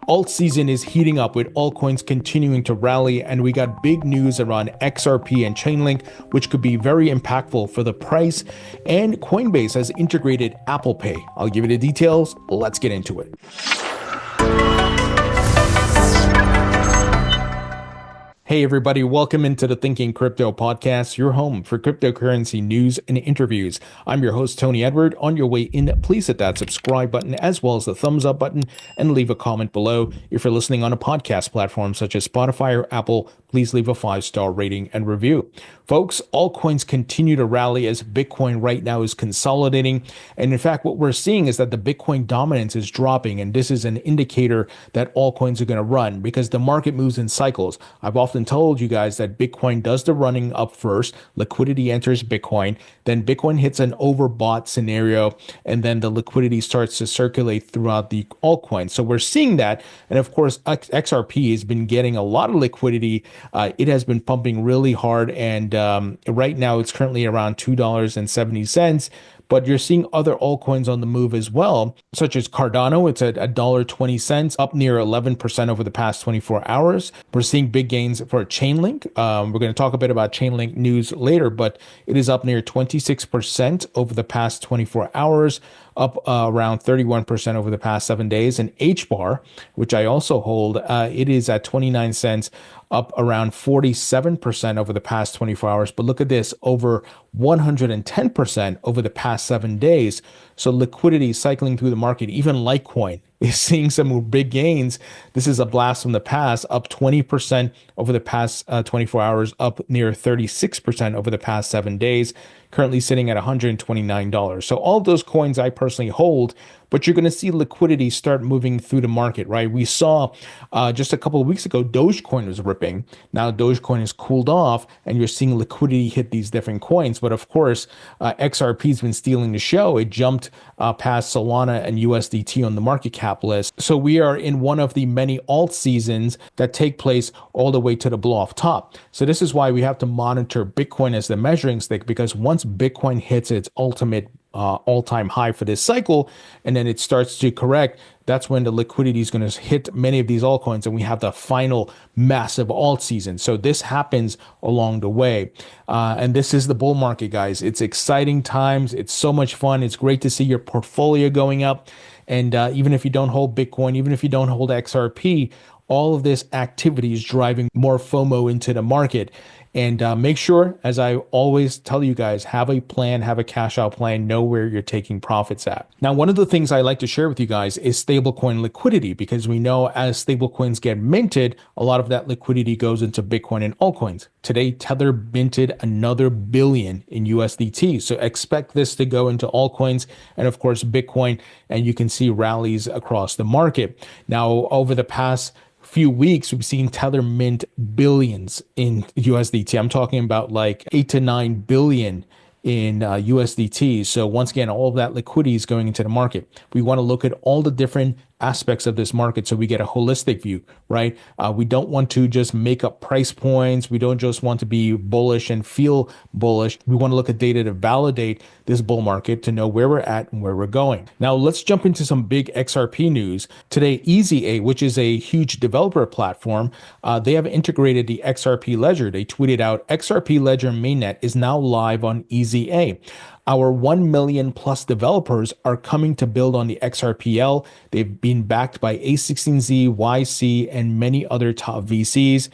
Alt season is heating up with altcoins continuing to rally, and we got big news around XRP and Chainlink, which could be very impactful for the price. And Coinbase has integrated Apple Pay. I'll give you the details. Let's get into it. Hey everybody, welcome into the Thinking Crypto podcast, your home for cryptocurrency news and interviews. I'm your host, Tony Edward. On your way in, please hit that subscribe button as well as the thumbs up button and leave a comment below. If you're listening on a podcast platform such as Spotify or Apple, please leave a 5-star rating and review. Folks, altcoins continue to rally as Bitcoin right now is consolidating. And in fact, what we're seeing is that the Bitcoin dominance is dropping. And this is an indicator that altcoins are going to run because the market moves in cycles. I've often told you guys that Bitcoin does the running up first. Liquidity enters Bitcoin. Then Bitcoin hits an overbought scenario. And then the liquidity starts to circulate throughout the altcoins. So we're seeing that. And of course, XRP has been getting a lot of liquidity. It has been pumping really hard, and right now it's currently around $2.70. But you're seeing other altcoins on the move as well, such as Cardano. It's at $1.20, up near 11% over the past 24 hours. We're seeing big gains for Chainlink. We're going to talk a bit about Chainlink news later, but it is up near 26% over the past 24 hours, up around 31% over the past 7 days. And HBAR, which I also hold, it is at 29 cents, up around 47% over the past 24 hours. But look at this, over 110% over the past 7 days. So liquidity cycling through the market. Even Litecoin is seeing some big gains. This is a blast from the past, up 20% over the past 24 hours, up near 36% over the past 7 days, currently sitting at $129. So all of those coins I personally hold, but you're going to see liquidity start moving through the market, right? We saw just a couple of weeks ago, Dogecoin was ripping. Now Dogecoin has cooled off and you're seeing liquidity hit these different coins. But of course, XRP has been stealing the show. It jumped past Solana and USDT on the market cap list. So we are in one of the many alt seasons that take place all the way to the blow off top. So this is why we have to monitor Bitcoin as the measuring stick, because once Bitcoin hits its ultimate all-time high for this cycle, and then it starts to correct, that's when the liquidity is going to hit many of these altcoins, and we have the final massive alt season. So this happens along the way. And this is the bull market, guys. It's exciting times. It's so much fun. It's great to see your portfolio going up. And even if you don't hold Bitcoin, even if you don't hold XRP, all of this activity is driving more FOMO into the market. And make sure, as I always tell you guys, have a plan, have a cash out plan, know where you're taking profits at. Now, one of the things I like to share with you guys is stablecoin liquidity, because we know as stablecoins get minted, a lot of that liquidity goes into Bitcoin and altcoins. Today, Tether minted another billion in USDT. So expect this to go into altcoins and of course, Bitcoin, and you can see rallies across the market. Now, over the past few weeks, we've seen Tether mint billions in USDT. I'm talking about like 8 to 9 billion in USDT. So once again, all of that liquidity is going into the market. We want to look at all the different aspects of this market so we get a holistic view, right? We don't want to just make up price points. We don't just want to be bullish and feel bullish. We want to look at data to validate this bull market to know where we're at and where we're going. Now let's jump into some big XRP news. Today, EasyA, which is a huge developer platform, they have integrated the XRP Ledger. They tweeted out, XRP Ledger mainnet is now live on EasyA. Our 1 million plus developers are coming to build on the XRPL. They've been backed by A16Z, YC, and many other top VCs.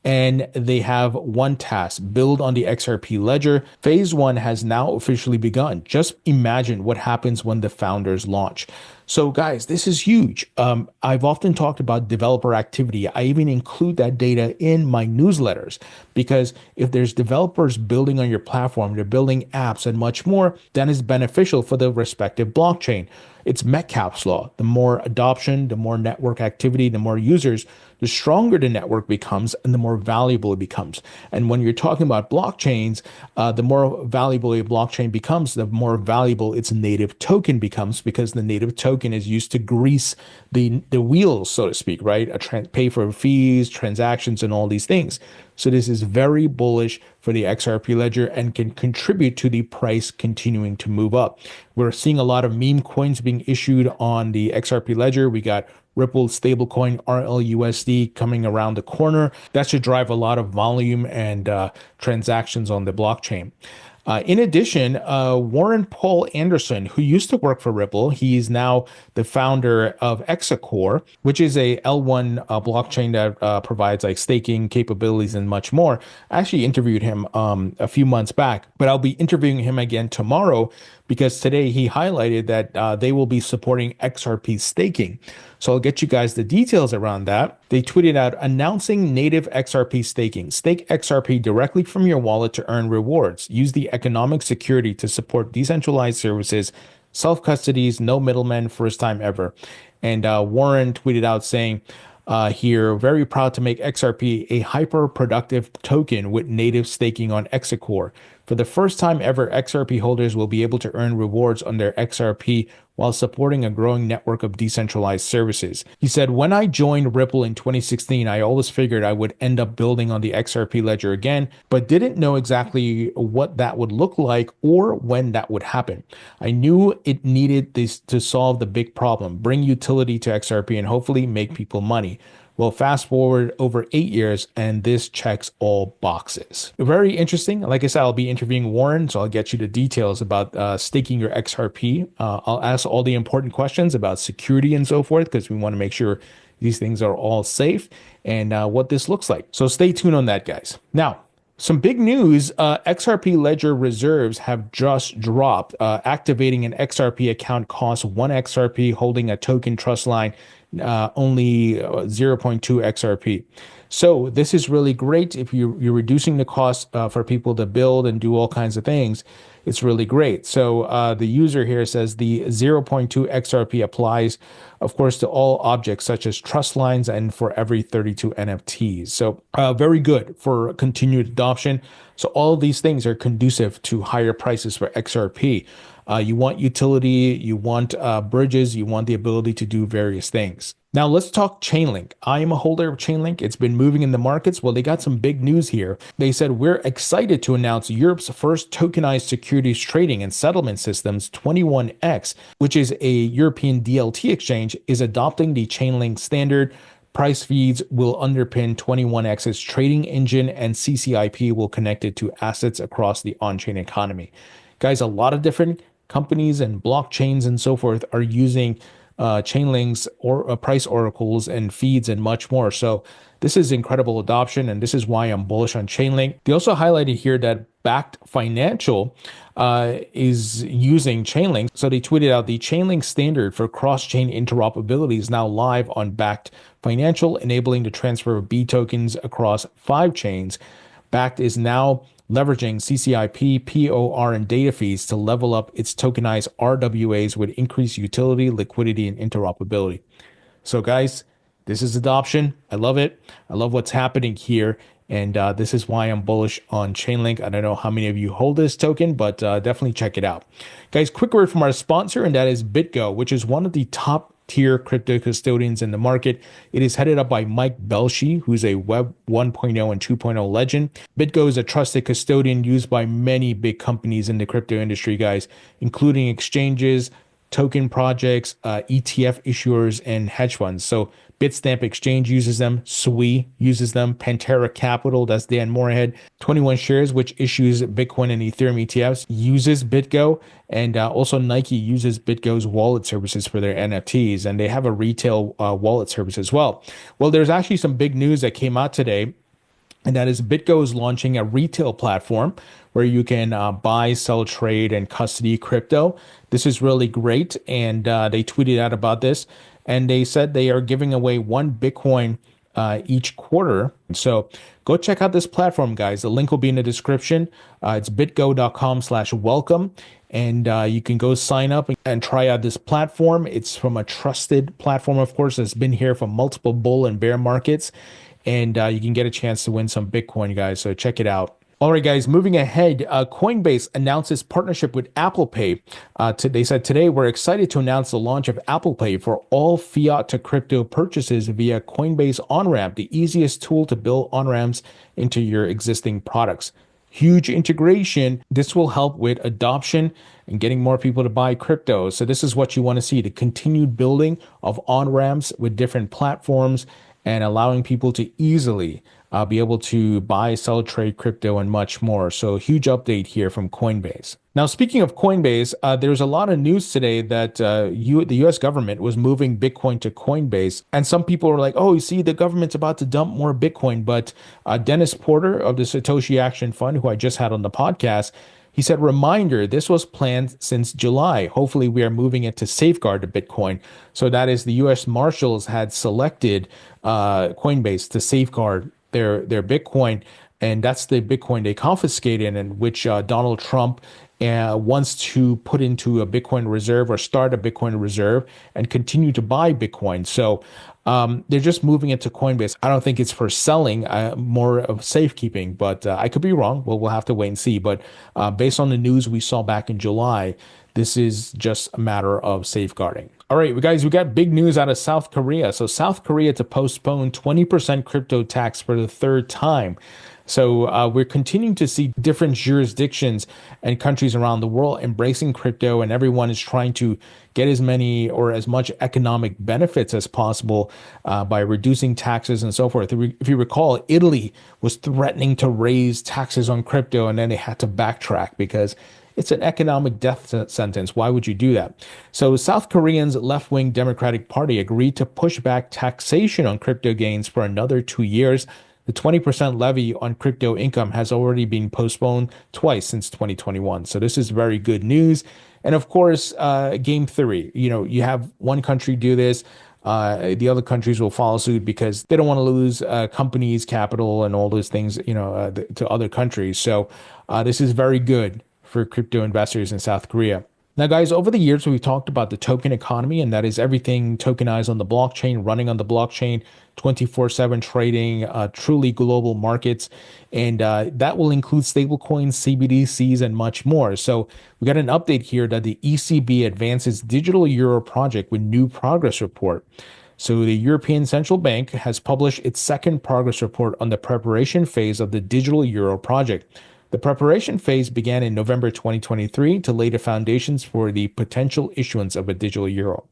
And they have one task: build on the XRP Ledger. Phase 1 has now officially begun. Just imagine what happens when the founders launch. So guys, this is huge. I've often talked about developer activity. I even include that data in my newsletters, because if there's developers building on your platform, they're building apps and much more, then it's beneficial for the respective blockchain. It's Metcalfe's law. The more adoption, the more network activity, the more users, the stronger the network becomes and the more valuable it becomes. And when you're talking about blockchains, the more valuable a blockchain becomes, the more valuable its native token becomes, because the native token is used to grease the wheels, so to speak, right? Pay for fees, transactions, and all these things. So this is very bullish for the XRP Ledger and can contribute to the price continuing to move up. We're seeing a lot of meme coins being issued on the XRP Ledger. We got Ripple stablecoin RLUSD coming around the corner. That should drive a lot of volume and transactions on the blockchain. In addition, Warren Paul Anderson, who used to work for Ripple, he's now the founder of Xrp, which is a L1 blockchain that provides like staking capabilities and much more. I actually interviewed him a few months back, but I'll be interviewing him again tomorrow because today he highlighted that they will be supporting XRP staking. So I'll get you guys the details around that. They tweeted out announcing native XRP staking. Stake XRP directly from your wallet to earn rewards. Use the economic security to support decentralized services, self-custodies, no middlemen, first time ever. And Warren tweeted out saying, here, very proud to make XRP a hyper-productive token with native staking on Xrp. For the first time ever, XRP holders will be able to earn rewards on their XRP while supporting a growing network of decentralized services. He said, when I joined Ripple in 2016, I always figured I would end up building on the XRP Ledger again, but didn't know exactly what that would look like or when that would happen. I knew it needed this to solve the big problem, bring utility to XRP and hopefully make people money. Well, fast forward over 8 years, and this checks all boxes. Very interesting. Like I said, I'll be interviewing Warren, so I'll get you the details about staking your XRP. I'll ask all the important questions about security and so forth, because we want to make sure these things are all safe and what this looks like. So stay tuned on that, guys. Now, some big news, XRP Ledger reserves have just dropped. Activating an XRP account costs 1 XRP, holding a token trust line only 0.2 XRP. So this is really great. If you're reducing the cost for people to build and do all kinds of things, it's really great. So the user here says the 0.2 XRP applies, of course, to all objects such as trust lines and for every 32 NFTs. So very good for continued adoption. So all of these things are conducive to higher prices for XRP. You want utility, you want bridges, you want the ability to do various things. Now let's talk Chainlink. I am a holder of Chainlink. It's been moving in the markets. Well, they got some big news here. They said, we're excited to announce Europe's first tokenized securities trading and settlement systems, 21X, which is a European DLT exchange, is adopting the Chainlink standard. Price feeds will underpin 21X's trading engine, and CCIP will connect it to assets across the on-chain economy. Guys, a lot of different companies and blockchains and so forth are using Chainlink's or price oracles and feeds and much more. So this is incredible adoption, and this is why I'm bullish on Chainlink. They also highlighted here that Backed Financial is using Chainlink. So they tweeted out the Chainlink standard for cross-chain interoperability is now live on Backed Financial, enabling the transfer of B tokens across 5 chains. Backed is now leveraging CCIP, POR, and data feeds to level up its tokenized RWAs with increased utility, liquidity, and interoperability. So guys, this is adoption. I love it. I love what's happening here. And this is why I'm bullish on Chainlink. I don't know how many of you hold this token, but definitely check it out. Guys, quick word from our sponsor, and that is BitGo, which is one of the top tier crypto custodians in the market. It is headed up by Mike Belshi, who's a Web 1.0 and 2.0 legend. BitGo is a trusted custodian used by many big companies in the crypto industry, guys, including exchanges, token projects, ETF issuers, and hedge funds. So Bitstamp Exchange uses them, SWI uses them, Pantera Capital, that's Dan Moorhead, 21 Shares, which issues Bitcoin and Ethereum ETFs, uses BitGo, and also Nike uses BitGo's wallet services for their NFTs, and they have a retail wallet service as well. Well, there's actually some big news that came out today, and that is BitGo is launching a retail platform where you can buy, sell, trade, and custody crypto. This is really great, and they tweeted out about this, and they said they are giving away 1 Bitcoin each quarter. So go check out this platform, guys. The link will be in the description. It's bitgo.com/welcome. And you can go sign up and try out this platform. It's from a trusted platform, of course, that's been here for multiple bull and bear markets. And you can get a chance to win some Bitcoin, guys. So check it out. All right, guys, moving ahead, Coinbase announces partnership with Apple Pay. They said today, we're excited to announce the launch of Apple Pay for all fiat to crypto purchases via Coinbase on-ramp, the easiest tool to build on-ramps into your existing products. huge integration. This will help with adoption and getting more people to buy crypto. So this is what you want to see, the continued building of on-ramps with different platforms and allowing people to easily be able to buy, sell, trade crypto, and much more. So huge update here from Coinbase. Now, speaking of Coinbase, there's a lot of news today that the U.S. government was moving Bitcoin to Coinbase. And some people were like, oh, you see, the government's about to dump more Bitcoin. But Dennis Porter of the Satoshi Action Fund, who I just had on the podcast, he said, reminder, this was planned since July. Hopefully, we are moving it to safeguard the Bitcoin. So that is the U.S. Marshals had selected Coinbase to safeguard their Bitcoin. And that's the Bitcoin they confiscated, and which Donald Trump wants to put into a Bitcoin reserve or start a Bitcoin reserve and continue to buy Bitcoin. So they're just moving it to Coinbase. I don't think it's for selling, more of safekeeping, but I could be wrong. Well, we'll have to wait and see. But based on the news we saw back in July, this is just a matter of safeguarding. All right, guys, we got big news out of South Korea. So South Korea to postpone 20% crypto tax for the third time. So we're continuing to see different jurisdictions and countries around the world embracing crypto, and everyone is trying to get as many or as much economic benefits as possible by reducing taxes and so forth. If you recall, Italy was threatening to raise taxes on crypto, and then they had to backtrack because it's an economic death sentence. Why would you do that? So South Korea's left-wing Democratic Party agreed to push back taxation on crypto gains for another 2 years. The 20% levy on crypto income has already been postponed twice since 2021. So this is very good news. And of course, game three, you have one country do this. The other countries will follow suit because they don't want to lose companies, capital, and all those things, to other countries. So this is very good for crypto investors in South Korea. Now, guys, over the years, we've talked about the token economy, and that is everything tokenized on the blockchain, running on the blockchain, 24/7 trading, truly global markets. And that will include stablecoins, CBDCs, and much more. So we got an update here that the ECB advances digital euro project with new progress report. So the European Central Bank has published its second progress report on the preparation phase of the digital euro project. The preparation phase began in November 2023 to lay the foundations for the potential issuance of a digital euro.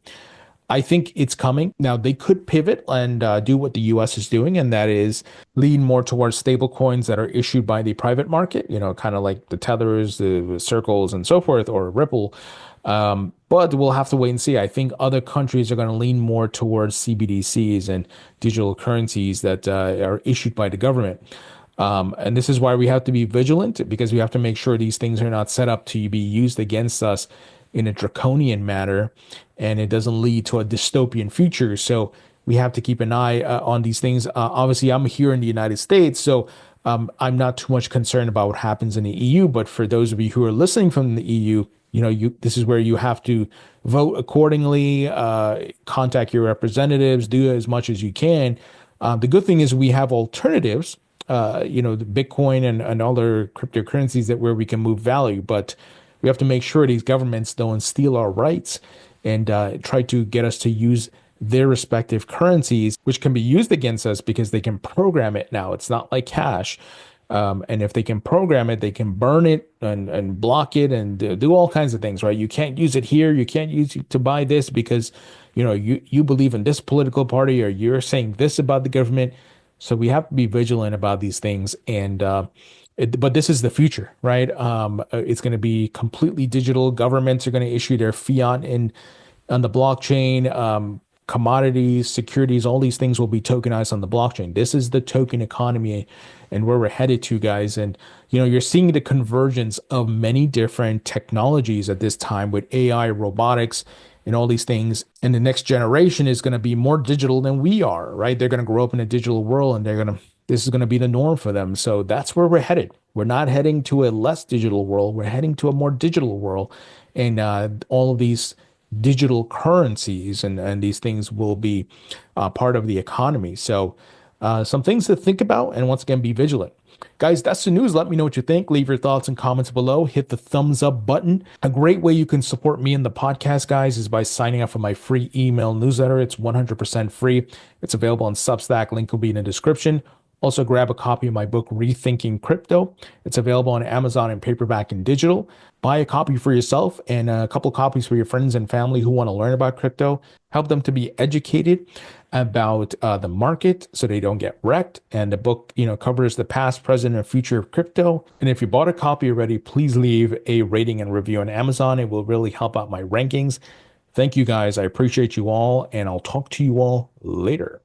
I think it's coming. Now, they could pivot and do what the US is doing, and that is lean more towards stable coins that are issued by the private market, kind of like the Tethers, the Circles, and so forth, or Ripple. But we'll have to wait and see. I think other countries are going to lean more towards CBDCs and digital currencies that are issued by the government. And this is why we have to be vigilant, because we have to make sure these things are not set up to be used against us in a draconian manner, and it doesn't lead to a dystopian future. So we have to keep an eye on these things. Obviously, I'm here in the United States, so I'm not too much concerned about what happens in the EU. But for those of you who are listening from the EU, this is where you have to vote accordingly, contact your representatives, do as much as you can. The good thing is we have alternatives. The Bitcoin and other cryptocurrencies where we can move value, but we have to make sure these governments don't steal our rights and try to get us to use their respective currencies, which can be used against us because they can program it now. It's not like cash. And if they can program it, they can burn it and block it and do all kinds of things, right? You can't use it here. You can't use it to buy this because, you believe in this political party or you're saying this about the government. So we have to be vigilant about these things. And but this is the future, right? It's going to be completely digital. Governments are going to issue their fiat on the blockchain. Commodities, securities, all these things will be tokenized on the blockchain. This is the token economy and where we're headed to, guys. And, you're seeing the convergence of many different technologies at this time with AI, robotics, and all these things. And the next generation is going to be more digital than we are, right? They're going to grow up in a digital world, and this is going to be the norm for them. So that's where we're headed. We're not heading to a less digital world. We're heading to a more digital world. And all of these digital currencies and these things will be part of the economy. So some things to think about, and once again, be vigilant. Guys, that's the news. Let me know what you think. Leave your thoughts and comments below. Hit the thumbs up button. A great way you can support me in the podcast, guys, is by signing up for my free email newsletter. It's 100% free. It's available on Substack. Link will be in the description. Also, grab a copy of my book, Rethinking Crypto. It's available on Amazon in paperback and digital. Buy a copy for yourself and a couple copies for your friends and family who want to learn about crypto. Help them to be educated about the market so they don't get wrecked. And the book, covers the past, present, and future of crypto. And if you bought a copy already, please leave a rating and review on Amazon. It will really help out my rankings. Thank you guys. I appreciate you all, and I'll talk to you all later.